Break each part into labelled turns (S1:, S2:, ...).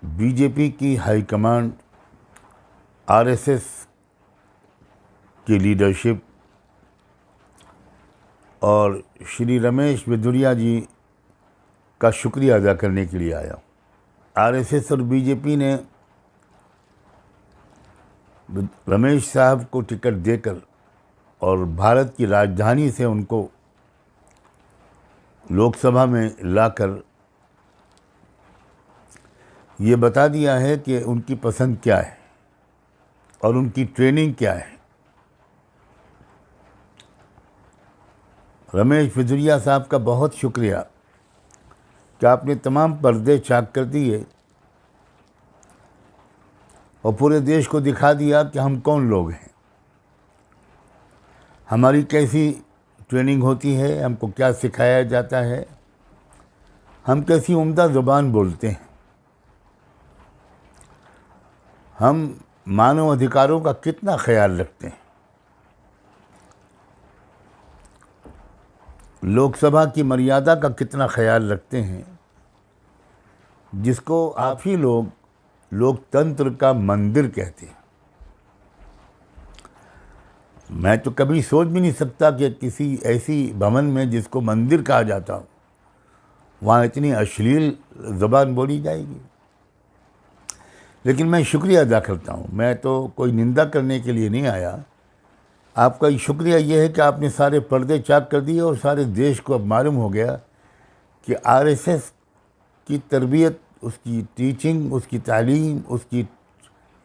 S1: BJP की high command, RSS की leadership और श्री रमेश बिधूरिया जी का शुक्रिया अदा करने के लिए आया। आरएसएस और बीजेपी ने रमेश साहब को टिकट देकर और भारत की राजधानी से उनको लोकसभा में लाकर ये बता दिया है कि उनकी पसंद क्या है और उनकी ट्रेनिंग क्या है। रमेश बिधूरिया साहब का बहुत शुक्रिया कि आपने तमाम पर्दे चाक कर दिए और पूरे देश को दिखा दिया कि हम कौन लोग हैं, हमारी कैसी ट्रेनिंग होती है, हमको क्या सिखाया जाता है, हम कैसी उम्दा ज़ुबान बोलते हैं, हम मानव अधिकारों का कितना ख्याल रखते हैं, लोकसभा की मर्यादा का कितना ख्याल रखते हैं, जिसको आप ही लोग लोकतंत्र का मंदिर कहते हैं। मैं तो कभी सोच भी नहीं सकता कि किसी ऐसी भवन में जिसको मंदिर कहा जाता हो वहाँ इतनी अश्लील ज़बान बोली जाएगी। लेकिन मैं शुक्रिया अदा करता हूँ, मैं तो कोई निंदा करने के लिए नहीं आया। आपका शुक्रिया ये है कि आपने सारे पर्दे चाक कर दिए और सारे देश को अब मालूम हो गया कि आरएसएस की तरबियत, उसकी टीचिंग, उसकी तालीम, उसकी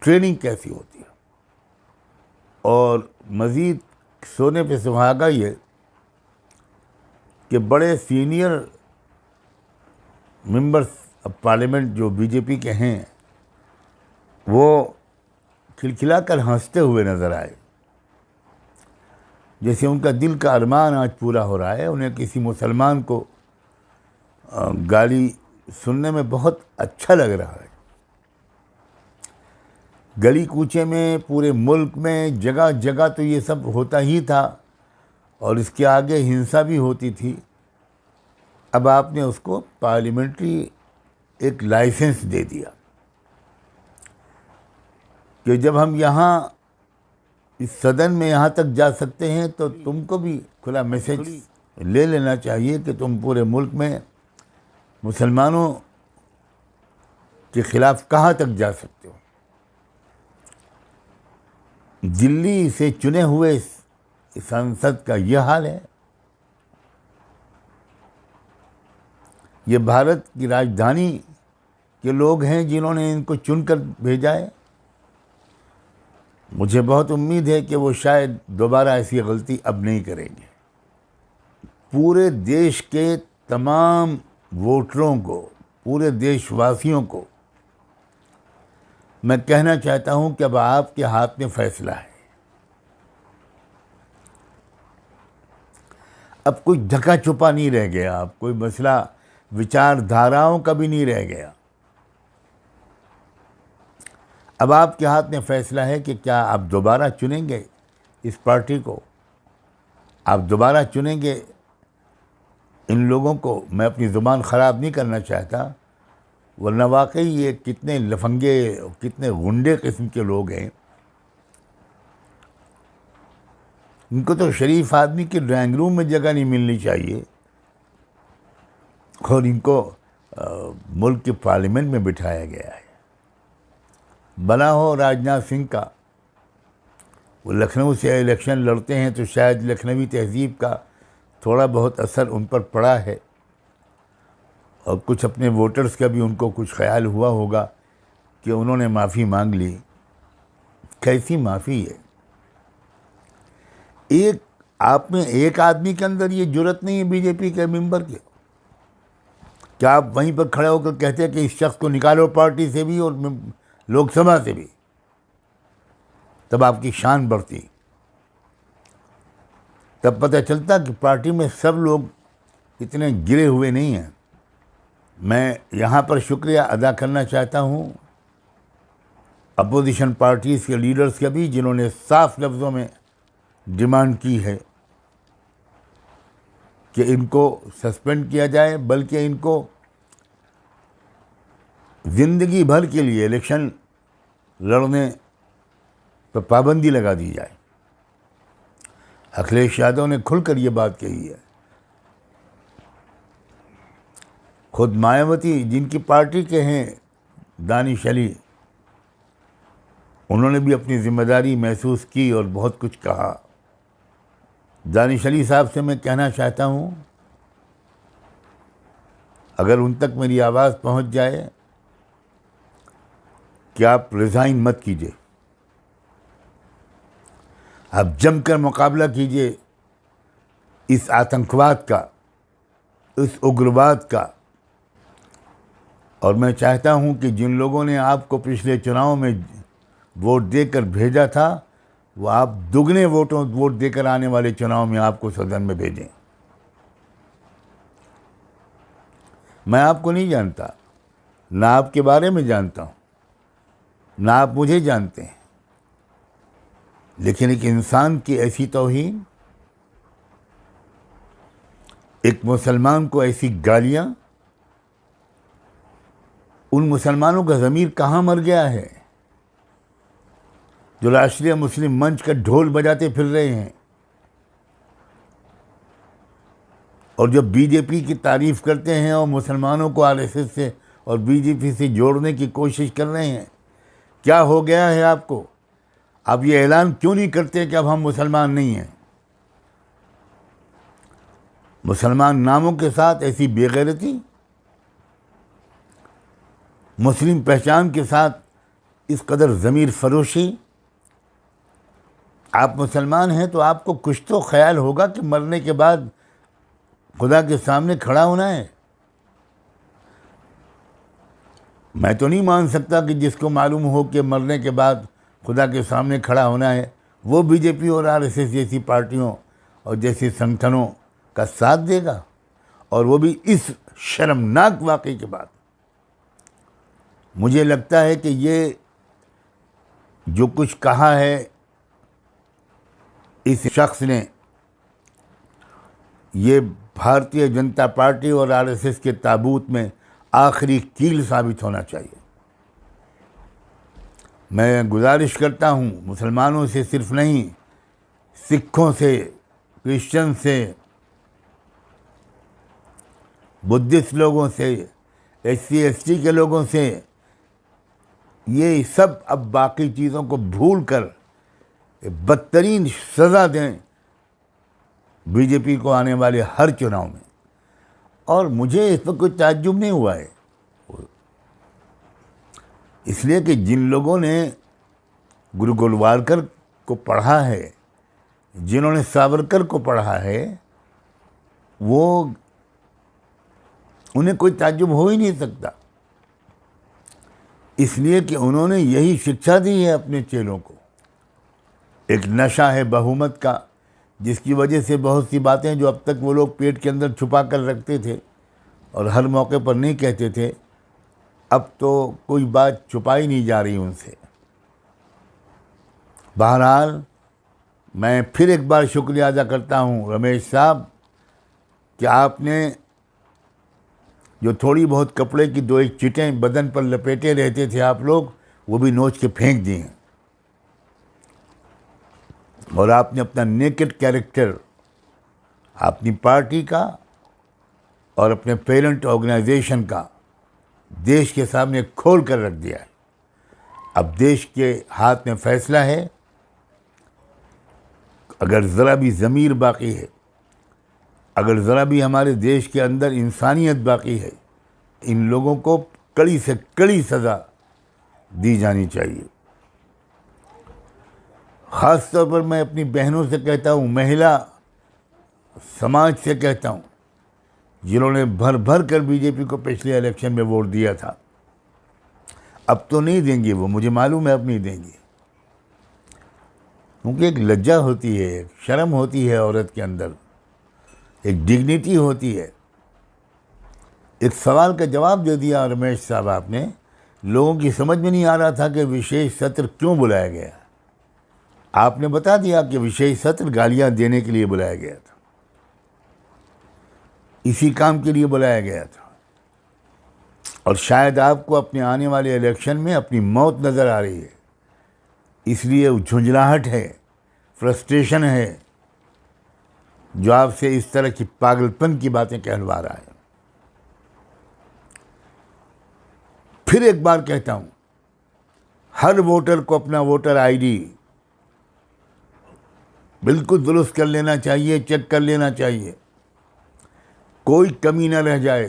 S1: ट्रेनिंग कैसी होती है। और मज़ीद सोने पे सुहागा ये कि बड़े सीनियर मेंबर्स ऑफ पार्लियामेंट जो बीजेपी के हैं वो खिलखिलाकर हंसते हुए नज़र आए, जैसे उनका दिल का अरमान आज पूरा हो रहा है। उन्हें किसी मुसलमान को गाली सुनने में बहुत अच्छा लग रहा है। गली कूचे में, पूरे मुल्क में, जगह जगह तो ये सब होता ही था और इसके आगे हिंसा भी होती थी। अब आपने उसको पार्लियामेंट्री एक लाइसेंस दे दिया कि जब हम यहाँ इस सदन में यहाँ तक जा सकते हैं तो तुमको भी खुला मैसेज ले लेना चाहिए कि तुम पूरे मुल्क में मुसलमानों के ख़िलाफ़ कहाँ तक जा सकते हो। दिल्ली से चुने हुए संसद का यह हाल है। ये भारत की राजधानी के लोग हैं जिन्होंने इनको चुनकर भेजा है। मुझे बहुत उम्मीद है कि वो शायद दोबारा ऐसी गलती अब नहीं करेंगे। पूरे देश के तमाम वोटरों को, पूरे देशवासियों को मैं कहना चाहता हूं कि अब आपके हाथ में फैसला है। अब कोई ढका छुपा नहीं रह गया, अब कोई मसला विचारधाराओं का भी नहीं रह गया। अब आपके हाथ में फैसला है कि क्या आप दोबारा चुनेंगे इस पार्टी को, आप दोबारा चुनेंगे इन लोगों को। मैं अपनी ज़ुबान ख़राब नहीं करना चाहता, वरना वाकई ये कितने लफंगे, कितने गुंडे किस्म के लोग हैं। इनको तो शरीफ आदमी के ड्राइंग रूम में जगह नहीं मिलनी चाहिए और इनको मुल्क के पार्लियामेंट में बिठाया गया है। बना हो राजनाथ सिंह का, वो लखनऊ से इलेक्शन लड़ते हैं तो शायद लखनवी तहजीब का थोड़ा बहुत असर उन पर पड़ा है और कुछ अपने वोटर्स का भी उनको कुछ ख्याल हुआ होगा कि उन्होंने माफ़ी मांग ली। कैसी माफ़ी है? एक आप में एक आदमी के अंदर ये जुर्रत नहीं है बीजेपी के मेंबर के, क्या आप वहीं पर खड़े होकर कहते हैं कि इस शख्स को निकालो पार्टी से भी और लोकसभा से भी? तब आपकी शान बढ़ती, तब पता चलता कि पार्टी में सब लोग इतने गिरे हुए नहीं हैं। मैं यहाँ पर शुक्रिया अदा करना चाहता हूँ अपोजिशन पार्टीज़ के लीडर्स का भी, जिन्होंने साफ लफ्ज़ों में डिमांड की है कि इनको सस्पेंड किया जाए, बल्कि इनको ज़िंदगी भर के लिए इलेक्शन लड़ने पर पाबंदी लगा दी जाए। अखिलेश यादव ने खुलकर ये बात कही है। खुद मायावती, जिनकी पार्टी के हैं दानिश अली, उन्होंने भी अपनी जिम्मेदारी महसूस की और बहुत कुछ कहा। दानिश अली साहब से मैं कहना चाहता हूँ, अगर उन तक मेरी आवाज़ पहुँच जाए कि आप रिज़ाइन मत कीजिए, आप जमकर मुकाबला कीजिए इस आतंकवाद का, इस उग्रवाद का। और मैं चाहता हूं कि जिन लोगों ने आपको पिछले चुनाव में वोट देकर भेजा था, वो आप दुगने वोट देकर आने वाले चुनाव में आपको सदन में भेजें। मैं आपको नहीं जानता, ना आपके बारे में जानता हूं, ना आप मुझे जानते हैं, लेकिन एक इंसान की ऐसी तौहीन, एक मुसलमान को ऐसी गालियां, उन मुसलमानों का ज़मीर कहाँ मर गया है जो राष्ट्रीय मुस्लिम मंच का ढोल बजाते फिर रहे हैं और जब बीजेपी की तारीफ़ करते हैं और मुसलमानों को आरएसएस से और बीजेपी से जोड़ने की कोशिश कर रहे हैं। क्या हो गया है आपको? आप ये ऐलान क्यों नहीं करते कि अब हम मुसलमान नहीं हैं? मुसलमान नामों के साथ ऐसी बेगैरती, मुस्लिम पहचान के साथ इस कदर ज़मीर फरोशी। आप मुसलमान हैं तो आपको कुछ तो ख्याल होगा कि मरने के बाद खुदा के सामने खड़ा होना है। मैं तो नहीं मान सकता कि जिसको मालूम हो कि मरने के बाद खुदा के सामने खड़ा होना है, वो बीजेपी और आरएसएस जैसी पार्टियों और जैसे संगठनों का साथ देगा, और वो भी इस शर्मनाक वाक़े के बाद। मुझे लगता है कि ये जो कुछ कहा है इस शख्स ने, ये भारतीय जनता पार्टी और आरएसएस के ताबूत में आखिरी कील साबित होना चाहिए। मैं गुजारिश करता हूँ मुसलमानों से सिर्फ नहीं, सिखों से, क्रिश्चियन से, बुद्धिस्ट लोगों से, एससी एसटी के लोगों से, ये सब अब बाकी चीज़ों को भूल कर बदतरीन सज़ा दें बीजेपी को आने वाले हर चुनाव में। और मुझे इस पर कोई ताज्जुब नहीं हुआ है, इसलिए कि जिन लोगों ने गुरु गोलवालकर को पढ़ा है, जिन्होंने सावरकर को पढ़ा है, वो उन्हें कोई ताज्जुब हो ही नहीं सकता, इसलिए कि उन्होंने यही शिक्षा दी है अपने चेलों को। एक नशा है बहुमत का, जिसकी वजह से बहुत सी बातें जो अब तक वो लोग पेट के अंदर छुपा कर रखते थे और हर मौके पर नहीं कहते थे, अब तो कोई बात छुपाई नहीं जा रही उनसे। बहरहाल, मैं फिर एक बार शुक्रिया अदा करता हूँ रमेश साहब कि आपने जो थोड़ी बहुत कपड़े की दो एक चिटें बदन पर लपेटे रहते थे आप लोग, वो भी नोच के फेंक दिए हैं और आपने अपना नेकेड कैरेक्टर अपनी पार्टी का और अपने पेरेंट ऑर्गेनाइजेशन का देश के सामने खोल कर रख दिया है। अब देश के हाथ में फैसला है, अगर ज़रा भी ज़मीर बाकी है, अगर ज़रा भी हमारे देश के अंदर इंसानियत बाकी है, इन लोगों को कड़ी से कड़ी सज़ा दी जानी चाहिए। ख़ास तौर पर मैं अपनी बहनों से कहता हूँ, महिला समाज से कहता हूँ, जिन्होंने भर भर कर बीजेपी को पिछले इलेक्शन में वोट दिया था, अब तो नहीं देंगे वो, मुझे मालूम है अब नहीं देंगे, क्योंकि एक लज्जा होती है, एक शर्म होती है औरत के अंदर, एक डिग्निटी होती है। एक सवाल का जवाब दे दिया रमेश साहब आपने, लोगों की समझ में नहीं आ रहा था कि विशेष सत्र क्यों बुलाया गया। आपने बता दिया कि विशेष सत्र गालियां देने के लिए बुलाया गया था, इसी काम के लिए बुलाया गया था। और शायद आपको अपने आने वाले इलेक्शन में अपनी मौत नज़र आ रही है, इसलिए झुंझलाहट है, फ्रस्ट्रेशन है, जो आपसे इस तरह की पागलपन की बातें कहलवा रहा है। फिर एक बार कहता हूँ, हर वोटर को अपना वोटर आईडी बिल्कुल दुरुस्त कर लेना चाहिए, चेक कर लेना चाहिए, कोई कमी न रह जाए,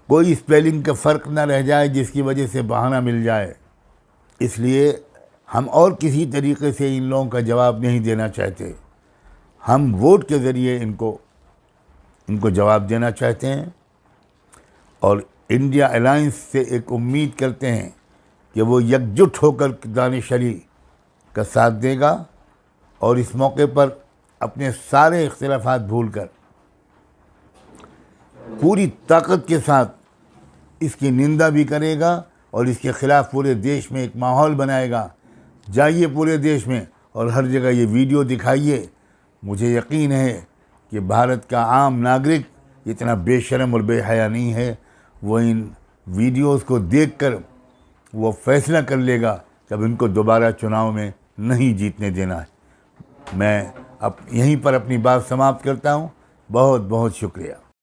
S1: कोई स्पेलिंग का फ़र्क न रह जाए जिसकी वजह से बहाना मिल जाए। इसलिए हम और किसी तरीके से इन लोगों का जवाब नहीं देना चाहते, हम वोट के ज़रिए इनको जवाब देना चाहते हैं। और इंडिया अलायंस से एक उम्मीद करते हैं कि वो एकजुट होकर दानिश-अली का साथ देगा और इस मौके पर अपने सारे इख्तिलाफात भूलकर पूरी ताकत के साथ इसकी निंदा भी करेगा और इसके ख़िलाफ़ पूरे देश में एक माहौल बनाएगा। जाइए पूरे देश में और हर जगह ये वीडियो दिखाइए। मुझे यकीन है कि भारत का आम नागरिक इतना बेशर्म और बेहया नहीं है, वो इन वीडियोस को देखकर वो फैसला कर लेगा कि अब इनको दोबारा चुनाव में नहीं जीतने देना है। मैं अब यहीं पर अपनी बात समाप्त करता हूँ। बहुत बहुत शुक्रिया।